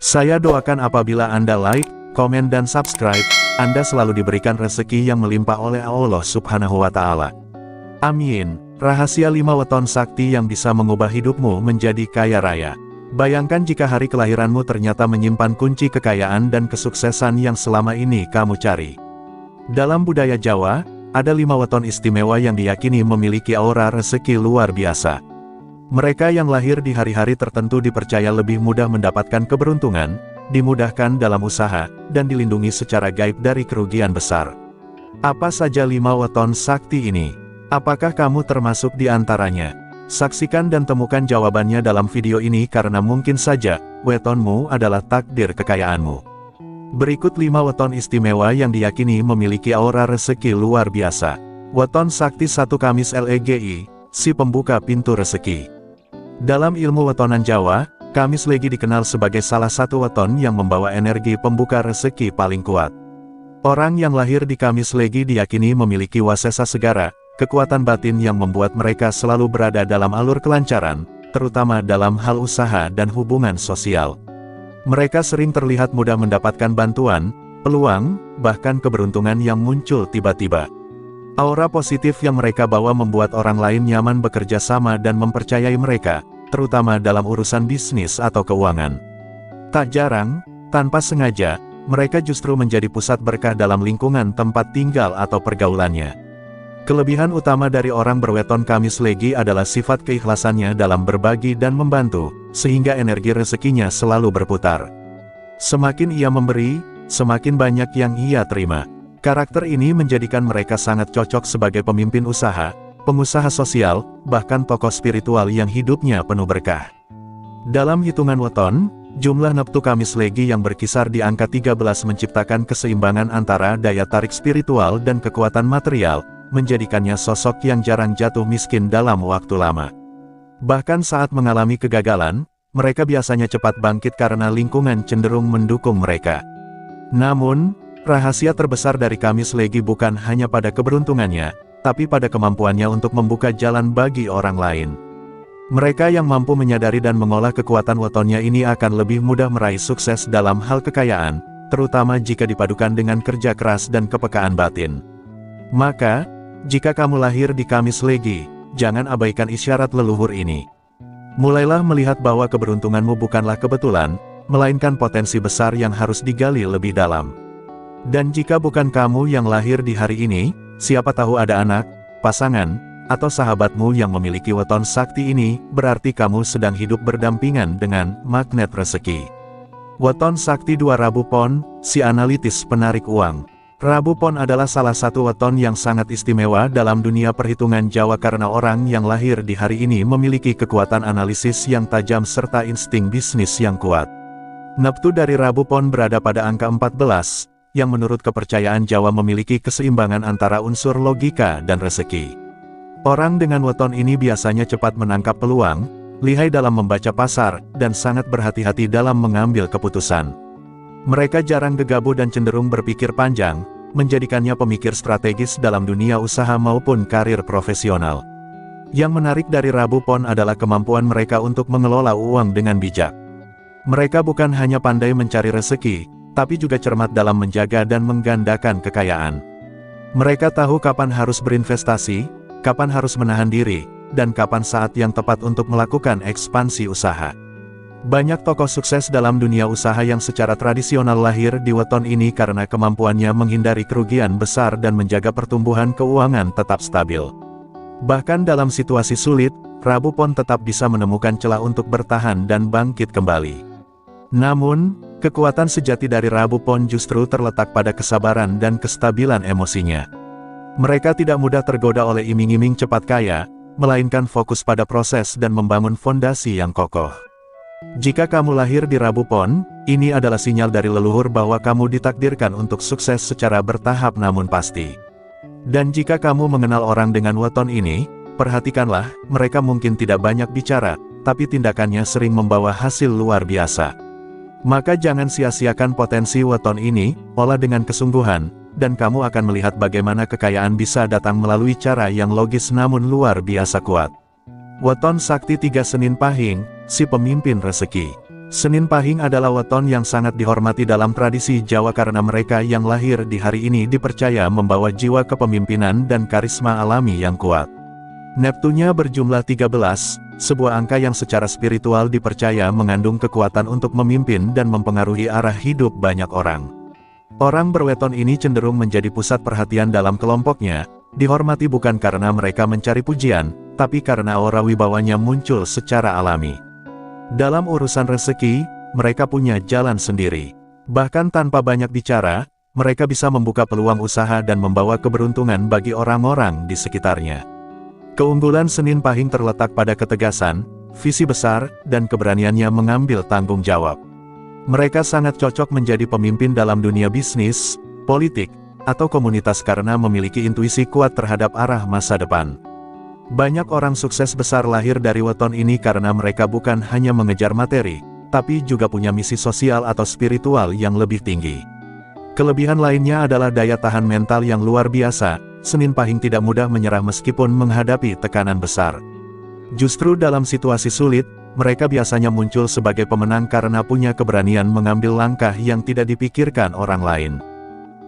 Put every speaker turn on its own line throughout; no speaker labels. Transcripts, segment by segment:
Saya doakan apabila Anda like, komen dan subscribe, Anda selalu diberikan rezeki yang melimpah oleh Allah Subhanahu wa Ta'ala. Amin. Rahasia 5 weton sakti yang bisa mengubah hidupmu menjadi kaya raya. Bayangkan jika hari kelahiranmu ternyata menyimpan kunci kekayaan dan kesuksesan yang selama ini kamu cari. Dalam budaya Jawa, ada 5 weton istimewa yang diyakini memiliki aura rezeki luar biasa. Mereka yang lahir di hari-hari tertentu dipercaya lebih mudah mendapatkan keberuntungan, dimudahkan dalam usaha, dan dilindungi secara gaib dari kerugian besar. Apa saja 5 weton sakti ini? Apakah kamu termasuk di antaranya? Saksikan dan temukan jawabannya dalam video ini karena mungkin saja, wetonmu adalah takdir kekayaanmu. Berikut 5 weton istimewa yang diyakini memiliki aura rezeki luar biasa. Weton sakti 1 Kamis Legi, si pembuka pintu rezeki. Dalam ilmu wetonan Jawa, Kamis Legi dikenal sebagai salah satu weton yang membawa energi pembuka rezeki paling kuat. Orang yang lahir di Kamis Legi diyakini memiliki wasesa segara, kekuatan batin yang membuat mereka selalu berada dalam alur kelancaran, terutama dalam hal usaha dan hubungan sosial. Mereka sering terlihat mudah mendapatkan bantuan, peluang, bahkan keberuntungan yang muncul tiba-tiba. Aura positif yang mereka bawa membuat orang lain nyaman bekerja sama dan mempercayai mereka, terutama dalam urusan bisnis atau keuangan. Tak jarang, tanpa sengaja, mereka justru menjadi pusat berkah dalam lingkungan tempat tinggal atau pergaulannya. Kelebihan utama dari orang berweton Kamis Legi adalah sifat keikhlasannya dalam berbagi dan membantu, sehingga energi rezekinya selalu berputar. Semakin ia memberi, semakin banyak yang ia terima. Karakter ini menjadikan mereka sangat cocok sebagai pemimpin usaha, pengusaha sosial, bahkan tokoh spiritual yang hidupnya penuh berkah. Dalam hitungan weton, jumlah neptu Kamis Legi yang berkisar di angka 13 menciptakan keseimbangan antara daya tarik spiritual dan kekuatan material, menjadikannya sosok yang jarang jatuh miskin dalam waktu lama. Bahkan saat mengalami kegagalan, mereka biasanya cepat bangkit karena lingkungan cenderung mendukung mereka. Namun, rahasia terbesar dari Kamis Legi bukan hanya pada keberuntungannya, tapi pada kemampuannya untuk membuka jalan bagi orang lain. Mereka yang mampu menyadari dan mengolah kekuatan wetonnya ini akan lebih mudah meraih sukses dalam hal kekayaan, terutama jika dipadukan dengan kerja keras dan kepekaan batin. Maka, jika kamu lahir di Kamis Legi, jangan abaikan isyarat leluhur ini. Mulailah melihat bahwa keberuntunganmu bukanlah kebetulan, melainkan potensi besar yang harus digali lebih dalam. Dan jika bukan kamu yang lahir di hari ini, siapa tahu ada anak, pasangan, atau sahabatmu yang memiliki weton sakti ini, berarti kamu sedang hidup berdampingan dengan magnet rezeki. Weton sakti 2 Rabu Pon, si analitis penarik uang. Rabu Pon adalah salah satu weton yang sangat istimewa dalam dunia perhitungan Jawa karena orang yang lahir di hari ini memiliki kekuatan analisis yang tajam serta insting bisnis yang kuat. Neptu dari Rabu Pon berada pada angka 14, yang menurut kepercayaan Jawa memiliki keseimbangan antara unsur logika dan rezeki. Orang dengan weton ini biasanya cepat menangkap peluang, lihai dalam membaca pasar, dan sangat berhati-hati dalam mengambil keputusan. Mereka jarang gegabah dan cenderung berpikir panjang, menjadikannya pemikir strategis dalam dunia usaha maupun karir profesional. Yang menarik dari Rabu Pon adalah kemampuan mereka untuk mengelola uang dengan bijak. Mereka bukan hanya pandai mencari rezeki, tapi juga cermat dalam menjaga dan menggandakan kekayaan. Mereka tahu kapan harus berinvestasi, kapan harus menahan diri, dan kapan saat yang tepat untuk melakukan ekspansi usaha. Banyak tokoh sukses dalam dunia usaha yang secara tradisional lahir di weton ini karena kemampuannya menghindari kerugian besar dan menjaga pertumbuhan keuangan tetap stabil. Bahkan dalam situasi sulit, Rabu Pon tetap bisa menemukan celah untuk bertahan dan bangkit kembali. Namun, kekuatan sejati dari Rabu Pon justru terletak pada kesabaran dan kestabilan emosinya. Mereka tidak mudah tergoda oleh iming-iming cepat kaya, melainkan fokus pada proses dan membangun fondasi yang kokoh. Jika kamu lahir di Rabu Pon, ini adalah sinyal dari leluhur bahwa kamu ditakdirkan untuk sukses secara bertahap namun pasti. Dan jika kamu mengenal orang dengan weton ini, perhatikanlah, mereka mungkin tidak banyak bicara, tapi tindakannya sering membawa hasil luar biasa. Maka jangan sia-siakan potensi weton ini, olah dengan kesungguhan, dan kamu akan melihat bagaimana kekayaan bisa datang melalui cara yang logis namun luar biasa kuat. Weton Sakti 3 Senin Pahing, si pemimpin rezeki. Senin Pahing adalah weton yang sangat dihormati dalam tradisi Jawa karena mereka yang lahir di hari ini dipercaya membawa jiwa kepemimpinan dan karisma alami yang kuat. Neptunya berjumlah 13, sebuah angka yang secara spiritual dipercaya mengandung kekuatan untuk memimpin dan mempengaruhi arah hidup banyak orang. Orang berweton ini cenderung menjadi pusat perhatian dalam kelompoknya, dihormati bukan karena mereka mencari pujian, tapi karena aura wibawanya muncul secara alami. Dalam urusan rezeki, mereka punya jalan sendiri. Bahkan tanpa banyak bicara, mereka bisa membuka peluang usaha dan membawa keberuntungan bagi orang-orang di sekitarnya. Keunggulan Senin Pahing terletak pada ketegasan, visi besar, dan keberaniannya mengambil tanggung jawab. Mereka sangat cocok menjadi pemimpin dalam dunia bisnis, politik, atau komunitas karena memiliki intuisi kuat terhadap arah masa depan. Banyak orang sukses besar lahir dari weton ini karena mereka bukan hanya mengejar materi, tapi juga punya misi sosial atau spiritual yang lebih tinggi. Kelebihan lainnya adalah daya tahan mental yang luar biasa. Senin Pahing tidak mudah menyerah meskipun menghadapi tekanan besar. Justru dalam situasi sulit, mereka biasanya muncul sebagai pemenang karena punya keberanian mengambil langkah yang tidak dipikirkan orang lain.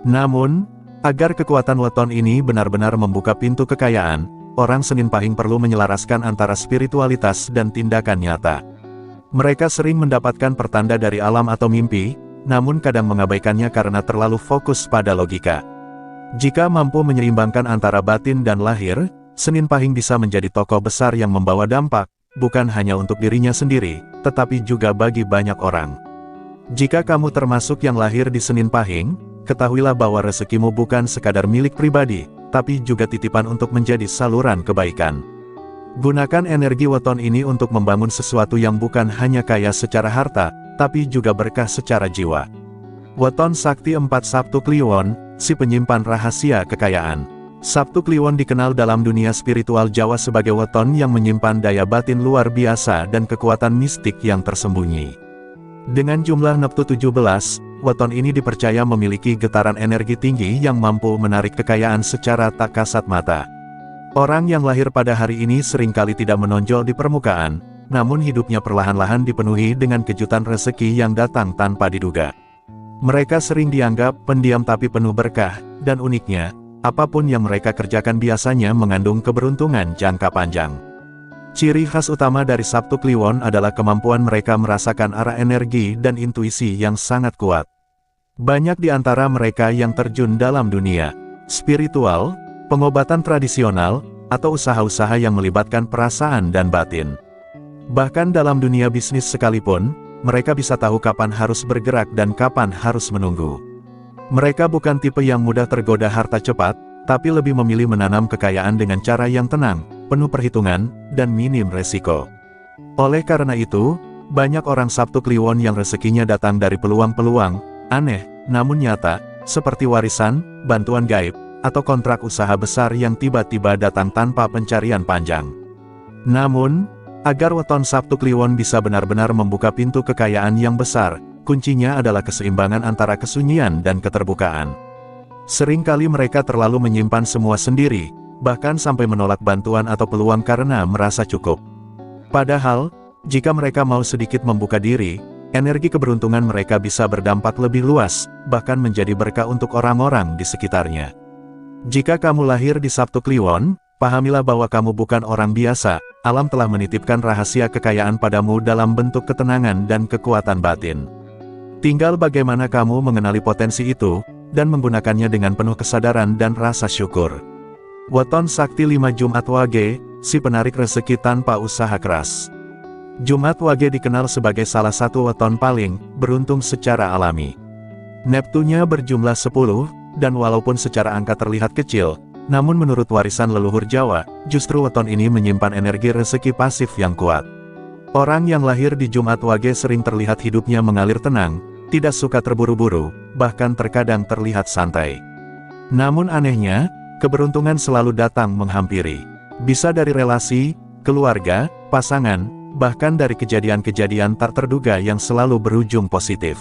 Namun, agar kekuatan weton ini benar-benar membuka pintu kekayaan, orang Senin Pahing perlu menyelaraskan antara spiritualitas dan tindakan nyata. Mereka sering mendapatkan pertanda dari alam atau mimpi, namun kadang mengabaikannya karena terlalu fokus pada logika. Jika mampu menyeimbangkan antara batin dan lahir, Senin Pahing bisa menjadi tokoh besar yang membawa dampak, bukan hanya untuk dirinya sendiri, tetapi juga bagi banyak orang. Jika kamu termasuk yang lahir di Senin Pahing, ketahuilah bahwa rezekimu bukan sekadar milik pribadi, tapi juga titipan untuk menjadi saluran kebaikan. Gunakan energi weton ini untuk membangun sesuatu yang bukan hanya kaya secara harta, tapi juga berkah secara jiwa. Weton Sakti 4 Sabtu Kliwon, si penyimpan rahasia kekayaan. Sabtu Kliwon dikenal dalam dunia spiritual Jawa sebagai weton yang menyimpan daya batin luar biasa dan kekuatan mistik yang tersembunyi. Dengan jumlah neptu 17, weton ini dipercaya memiliki getaran energi tinggi yang mampu menarik kekayaan secara tak kasat mata. Orang yang lahir pada hari ini seringkali tidak menonjol di permukaan, namun hidupnya perlahan-lahan dipenuhi dengan kejutan rezeki yang datang tanpa diduga. Mereka sering dianggap pendiam tapi penuh berkah, dan uniknya, apapun yang mereka kerjakan biasanya mengandung keberuntungan jangka panjang. Ciri khas utama dari Sabtu Kliwon adalah kemampuan mereka merasakan arah energi dan intuisi yang sangat kuat. Banyak di antara mereka yang terjun dalam dunia spiritual, pengobatan tradisional, atau usaha-usaha yang melibatkan perasaan dan batin. Bahkan dalam dunia bisnis sekalipun, mereka bisa tahu kapan harus bergerak dan kapan harus menunggu. Mereka bukan tipe yang mudah tergoda harta cepat, tapi lebih memilih menanam kekayaan dengan cara yang tenang, penuh perhitungan, dan minim resiko. Oleh karena itu, banyak orang Sabtu Kliwon yang rezekinya datang dari peluang-peluang aneh, namun nyata, seperti warisan, bantuan gaib, atau kontrak usaha besar yang tiba-tiba datang tanpa pencarian panjang. Namun, agar weton Sabtu Kliwon bisa benar-benar membuka pintu kekayaan yang besar, kuncinya adalah keseimbangan antara kesunyian dan keterbukaan. Seringkali mereka terlalu menyimpan semua sendiri, bahkan sampai menolak bantuan atau peluang karena merasa cukup. Padahal, jika mereka mau sedikit membuka diri, energi keberuntungan mereka bisa berdampak lebih luas, bahkan menjadi berkah untuk orang-orang di sekitarnya. Jika kamu lahir di Sabtu Kliwon, pahamilah bahwa kamu bukan orang biasa, alam telah menitipkan rahasia kekayaan padamu dalam bentuk ketenangan dan kekuatan batin. Tinggal bagaimana kamu mengenali potensi itu, dan menggunakannya dengan penuh kesadaran dan rasa syukur. Weton Sakti 5 Jumat Wage, si penarik rezeki tanpa usaha keras. Jumat Wage dikenal sebagai salah satu weton paling beruntung secara alami. Neptunya berjumlah 10, dan walaupun secara angka terlihat kecil, namun menurut warisan leluhur Jawa, justru weton ini menyimpan energi rezeki pasif yang kuat. Orang yang lahir di Jumat Wage sering terlihat hidupnya mengalir tenang, tidak suka terburu-buru, bahkan terkadang terlihat santai. Namun anehnya, keberuntungan selalu datang menghampiri. Bisa dari relasi, keluarga, pasangan, bahkan dari kejadian-kejadian tak terduga yang selalu berujung positif.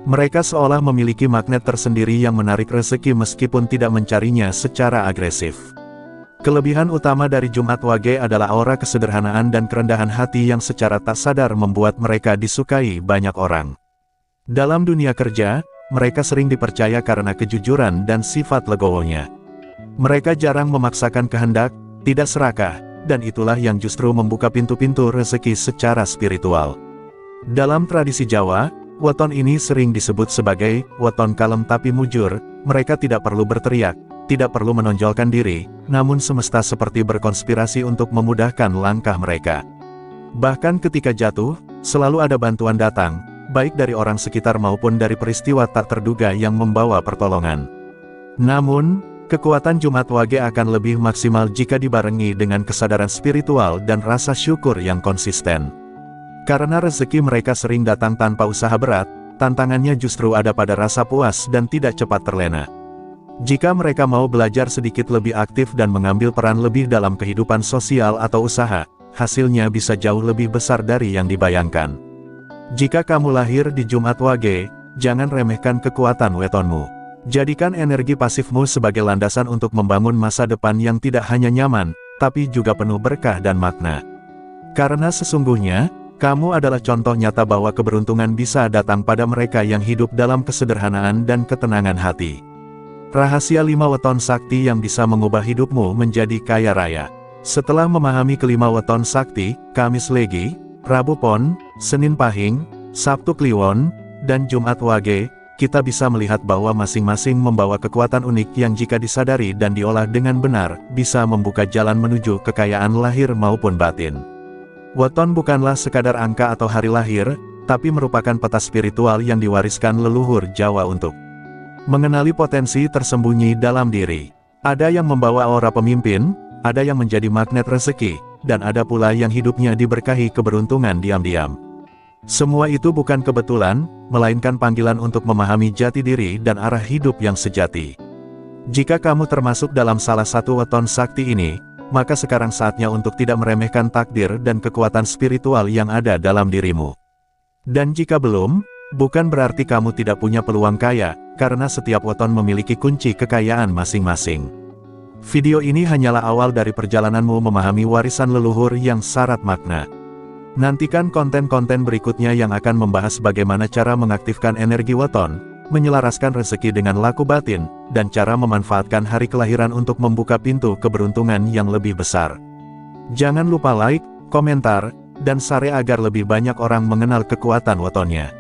Mereka seolah memiliki magnet tersendiri yang menarik rezeki meskipun tidak mencarinya secara agresif. Kelebihan utama dari Jumat Wage adalah aura kesederhanaan dan kerendahan hati yang secara tak sadar membuat mereka disukai banyak orang. Dalam dunia kerja, mereka sering dipercaya karena kejujuran dan sifat legowonya. Mereka jarang memaksakan kehendak, tidak serakah, dan itulah yang justru membuka pintu-pintu rezeki secara spiritual. Dalam tradisi Jawa, weton ini sering disebut sebagai weton kalem tapi mujur. Mereka tidak perlu berteriak, tidak perlu menonjolkan diri, namun semesta seperti berkonspirasi untuk memudahkan langkah mereka. Bahkan ketika jatuh, selalu ada bantuan datang, baik dari orang sekitar maupun dari peristiwa tak terduga yang membawa pertolongan. Namun, kekuatan Jumat Wage akan lebih maksimal jika dibarengi dengan kesadaran spiritual dan rasa syukur yang konsisten. Karena rezeki mereka sering datang tanpa usaha berat, tantangannya justru ada pada rasa puas dan tidak cepat terlena. Jika mereka mau belajar sedikit lebih aktif dan mengambil peran lebih dalam kehidupan sosial atau usaha, hasilnya bisa jauh lebih besar dari yang dibayangkan. Jika kamu lahir di Jumat Wage, jangan remehkan kekuatan wetonmu. Jadikan energi pasifmu sebagai landasan untuk membangun masa depan yang tidak hanya nyaman, tapi juga penuh berkah dan makna. Karena sesungguhnya, kamu adalah contoh nyata bahwa keberuntungan bisa datang pada mereka yang hidup dalam kesederhanaan dan ketenangan hati. Rahasia 5 weton sakti yang bisa mengubah hidupmu menjadi kaya raya. Setelah memahami kelima weton sakti, Kamis Legi, Rabu Pon, Senin Pahing, Sabtu Kliwon, dan Jumat Wage, kita bisa melihat bahwa masing-masing membawa kekuatan unik yang jika disadari dan diolah dengan benar, bisa membuka jalan menuju kekayaan lahir maupun batin. Weton bukanlah sekadar angka atau hari lahir, tapi merupakan peta spiritual yang diwariskan leluhur Jawa untuk mengenali potensi tersembunyi dalam diri. Ada yang membawa aura pemimpin, ada yang menjadi magnet rezeki, dan ada pula yang hidupnya diberkahi keberuntungan diam-diam. Semua itu bukan kebetulan, melainkan panggilan untuk memahami jati diri dan arah hidup yang sejati. Jika kamu termasuk dalam salah satu weton sakti ini, maka sekarang saatnya untuk tidak meremehkan takdir dan kekuatan spiritual yang ada dalam dirimu. Dan jika belum, bukan berarti kamu tidak punya peluang kaya, karena setiap weton memiliki kunci kekayaan masing-masing. Video ini hanyalah awal dari perjalananmu memahami warisan leluhur yang syarat makna. Nantikan konten-konten berikutnya yang akan membahas bagaimana cara mengaktifkan energi weton, menyelaraskan rezeki dengan laku batin, dan cara memanfaatkan hari kelahiran untuk membuka pintu keberuntungan yang lebih besar. Jangan lupa like, komentar, dan share agar lebih banyak orang mengenal kekuatan wetonnya.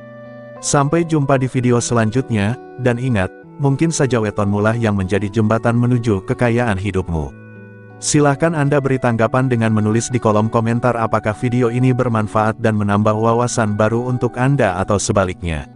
Sampai jumpa di video selanjutnya, dan ingat, mungkin saja wetonmu lah yang menjadi jembatan menuju kekayaan hidupmu. Silahkan Anda beri tanggapan dengan menulis di kolom komentar apakah video ini bermanfaat dan menambah wawasan baru untuk Anda atau sebaliknya.